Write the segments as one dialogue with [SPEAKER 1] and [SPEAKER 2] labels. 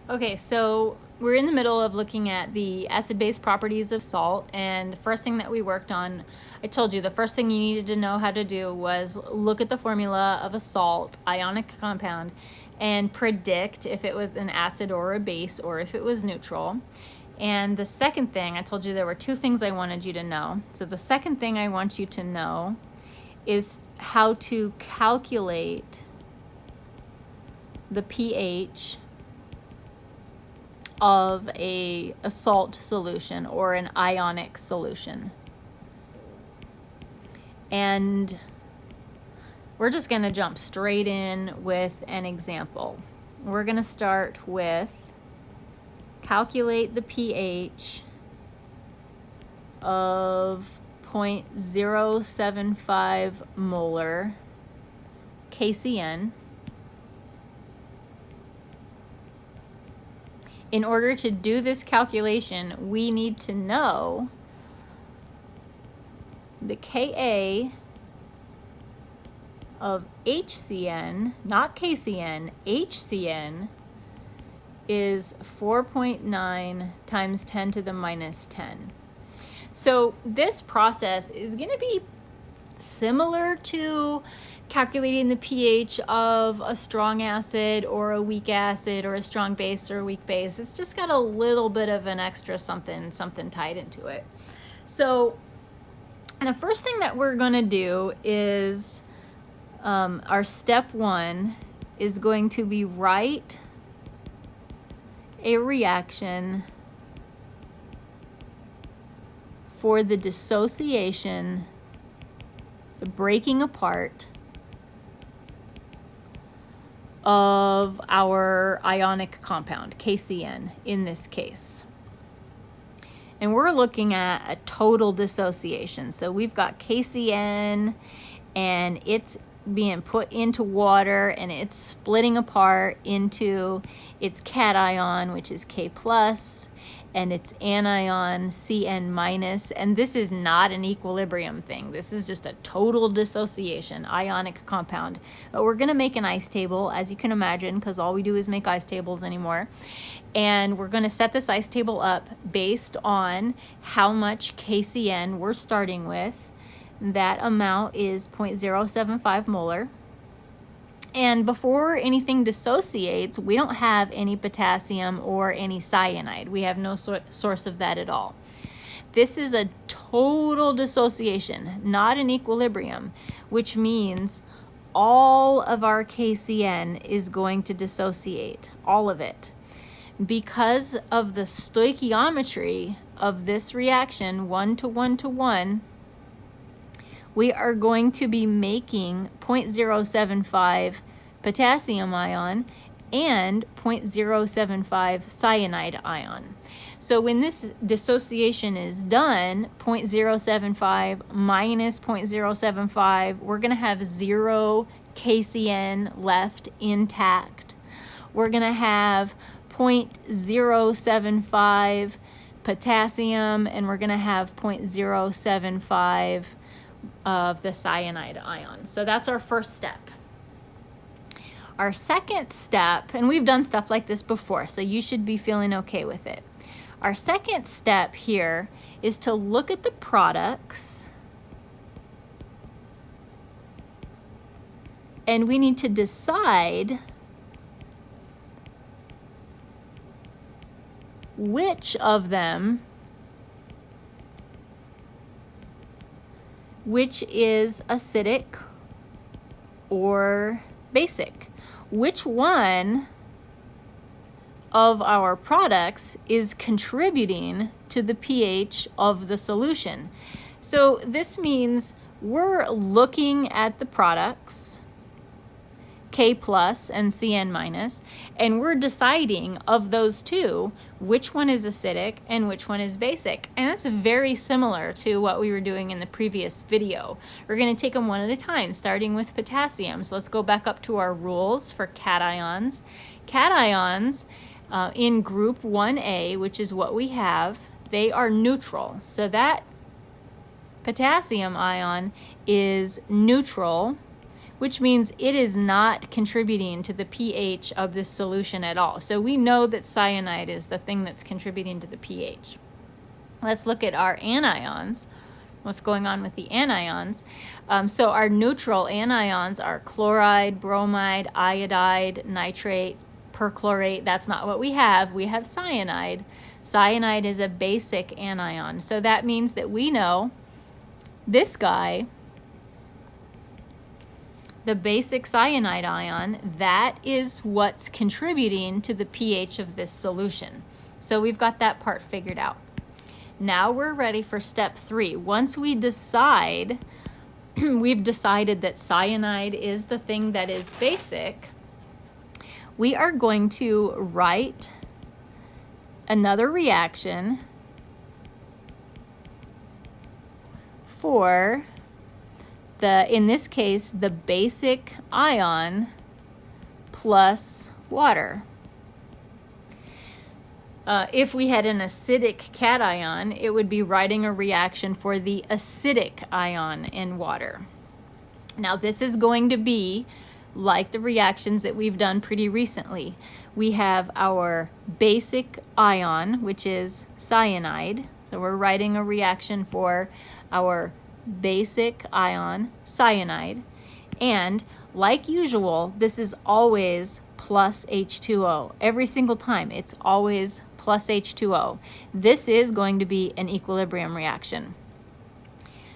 [SPEAKER 1] Okay, so we're in the middle of looking at the acid-base properties of salt, and the first thing that we worked on, I told you the first thing you needed to know how to do was look at the formula of a salt, ionic compound, and predict if it was an acid or a base or if it was neutral. And the second thing, I told you there were two things I wanted you to know. So the second thing I want you to know is how to calculate the pH of a salt solution or an ionic solution. And we're just going to jump straight in with an example. We're going to start with calculate the pH of 0.075 molar KCN. In order to do this calculation, we need to know the Ka of HCN, not KCN, HCN is 4.9 times 10 to the minus 10. So this process is going to be similar to calculating the pH of a strong acid or a weak acid or a strong base or a weak base. It's just got a little bit of an extra something tied into it. So the first thing that we're going to do is our step one is going to be write a reaction for the dissociation, the breaking apart of our ionic compound, KCN in this case. And we're looking at a total dissociation. So we've got KCN and it's being put into water and it's splitting apart into its cation, which is K plus, and its anion, Cn minus, and this is not an equilibrium thing. This is just a total dissociation, ionic compound. But we're gonna make an ice table, as you can imagine, because all we do is make ice tables anymore. And we're gonna set this ice table up based on how much KCN we're starting with. That amount is 0.075 molar. And before anything dissociates, we don't have any potassium or any cyanide. We have no source of that at all. This is a total dissociation, not an equilibrium, which means all of our KCN is going to dissociate, all of it. Because of the stoichiometry of this reaction, 1 to 1 to 1, we are going to be making 0.075 potassium ion and 0.075 cyanide ion. So when this dissociation is done, 0.075 minus 0.075, we're going to have 0 KCN left intact. We're going to have 0.075 potassium, and we're going to have 0.075 of the cyanide ion. So that's our first step. Our second step, and we've done stuff like this before, so you should be feeling okay with it. Our second step here is to look at the products, and we need to decide which of them, which is acidic or basic. Which one of our products is contributing to the pH of the solution? So this means we're looking at the products, K plus and Cn minus, and we're deciding of those two which one is acidic and which one is basic. And that's very similar to what we were doing in the previous video. We're going to take them one at a time, starting with potassium. So let's go back up to our rules for cations. Cations in group 1A, which is what we have, they are neutral. So that potassium ion is neutral which means it is not contributing to the pH of this solution at all. So we know that cyanide is the thing that's contributing to the pH. Let's look at our anions. What's going on with the anions? So our neutral anions are chloride, bromide, iodide, nitrate, perchlorate. That's not what we have. We have cyanide. Cyanide is a basic anion. So that means that we know this guy, the basic cyanide ion, that is what's contributing to the pH of this solution. So we've got that part figured out. Now we're ready for step 3. Once we decide, we've decided that cyanide is the thing that is basic, we are going to write another reaction for in this case, the basic ion plus water. If we had an acidic cation, it would be writing a reaction for the acidic ion in water. Now this is going to be like the reactions that we've done pretty recently. We have our basic ion, which is cyanide. So we're writing a reaction for our basic ion, cyanide. And like usual, this is always plus H2O. Every single time, it's always plus H2O. This is going to be an equilibrium reaction.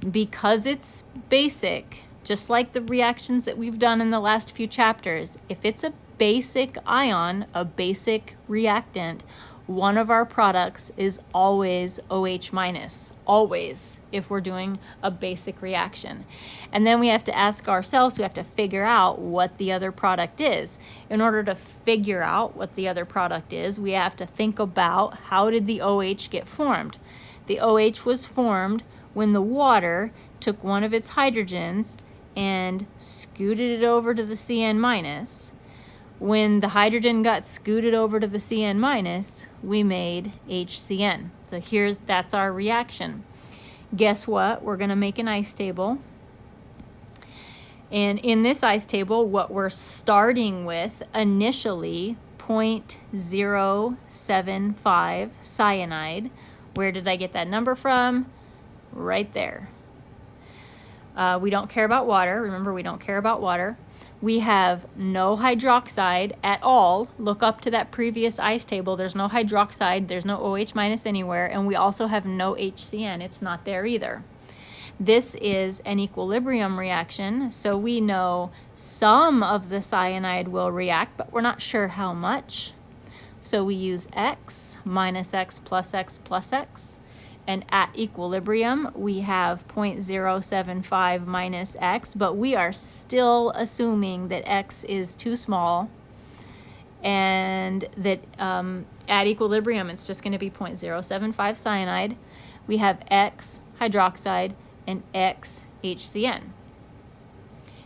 [SPEAKER 1] Because it's basic, just like the reactions that we've done in the last few chapters, if it's a basic ion, a basic reactant, one of our products is always OH minus, always, if we're doing a basic reaction. And then we have to ask ourselves, we have to figure out what the other product is. In order to figure out what the other product is, we have to think about how did the OH get formed. The OH was formed when the water took one of its hydrogens and scooted it over to the Cn minus. When the hydrogen got scooted over to the Cn minus, we made HCN. So that's our reaction. Guess what? We're going to make an ice table. And in this ice table, what we're starting with initially, 0.075 cyanide. Where did I get that number from? Right there. We don't care about water. Remember, we don't care about water. We have no hydroxide at all. Look up to that previous ice table. There's no hydroxide. There's no OH minus anywhere. And we also have no HCN. It's not there either. This is an equilibrium reaction. So we know some of the cyanide will react, but we're not sure how much. So we use X minus X plus X plus X. And at equilibrium, we have 0.075 minus X, but we are still assuming that X is too small, and that at equilibrium, it's just going to be 0.075 cyanide. We have X hydroxide and X HCN.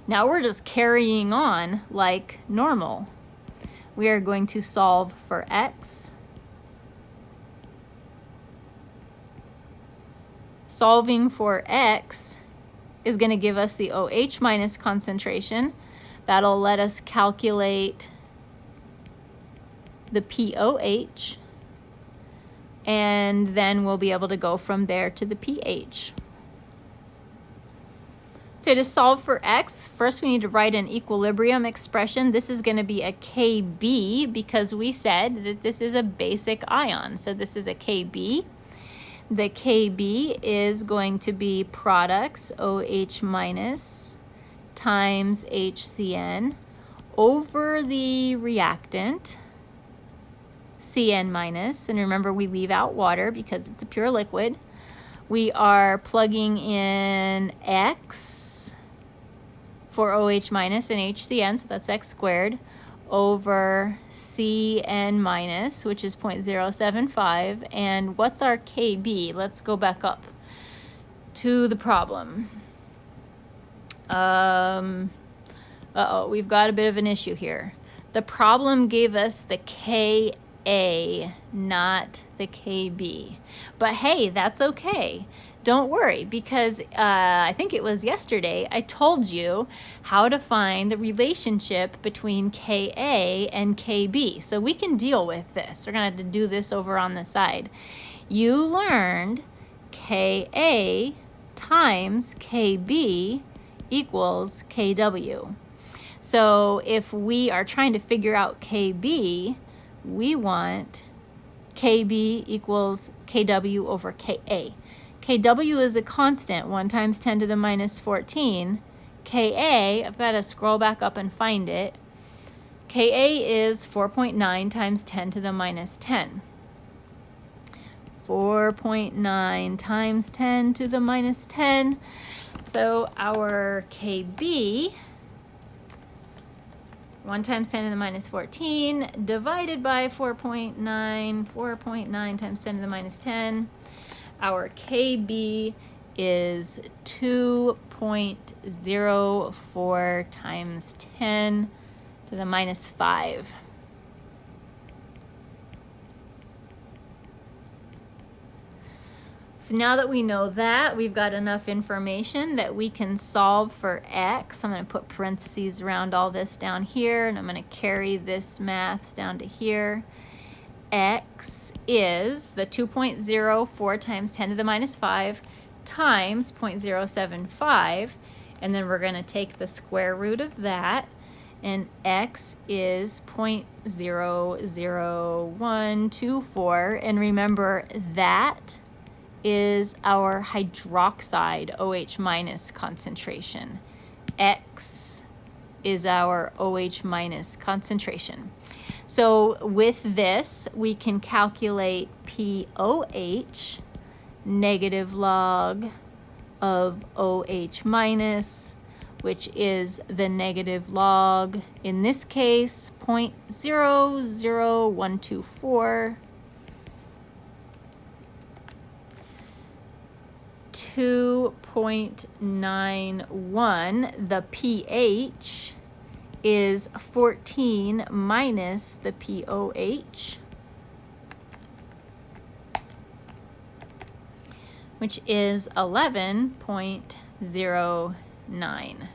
[SPEAKER 1] Now we're just carrying on like normal. We are going to solve for X. Solving for X is going to give us the OH minus concentration. That'll let us calculate the POH, and then we'll be able to go from there to the pH. So to solve for X, first we need to write an equilibrium expression. This is going to be a Kb because we said that this is a basic ion. So this is a Kb. The Kb is going to be products OH minus times HCN over the reactant Cn minus. And remember, we leave out water because it's a pure liquid. We are plugging in X for OH minus and HCN, so that's X squared, over Cn minus, which is 0.075. And what's our Kb? Let's go back up to the problem. Uh-oh, we've got a bit of an issue here. The problem gave us the Ka, not the Kb. But hey, that's okay. don't worry, because I think it was yesterday I told you how to find the relationship between Ka and Kb. So we can deal with this. We're going to have to do this over on the side. You learned Ka times Kb equals Kw. So if we are trying to figure out Kb, we want Kb equals Kw over Ka. Kw is a constant, 1 times 10 to the minus 14. Ka, I've got to scroll back up and find it. Ka is 4.9 times 10 to the minus 10. 4.9 times 10 to the minus 10. So our Kb, 1 times 10 to the minus 14, divided by 4.9, 4.9 times 10 to the minus 10. Our Kb is 2.04 times 10 to the minus 5. So now that we know that, we've got enough information that we can solve for x. I'm going to put parentheses around all this down here, and I'm going to carry this math down to here. X is the 2.04 times 10 to the minus 5 times 0.075, and then we're going to take the square root of that, and x is 0.00124, and remember that is our hydroxide OH minus concentration. X is our OH minus concentration. So with this, we can calculate POH, negative log of OH minus, which is the negative log, in this case, 0.00124. 2.91, the pH is 14 minus the POH, which is 11.09.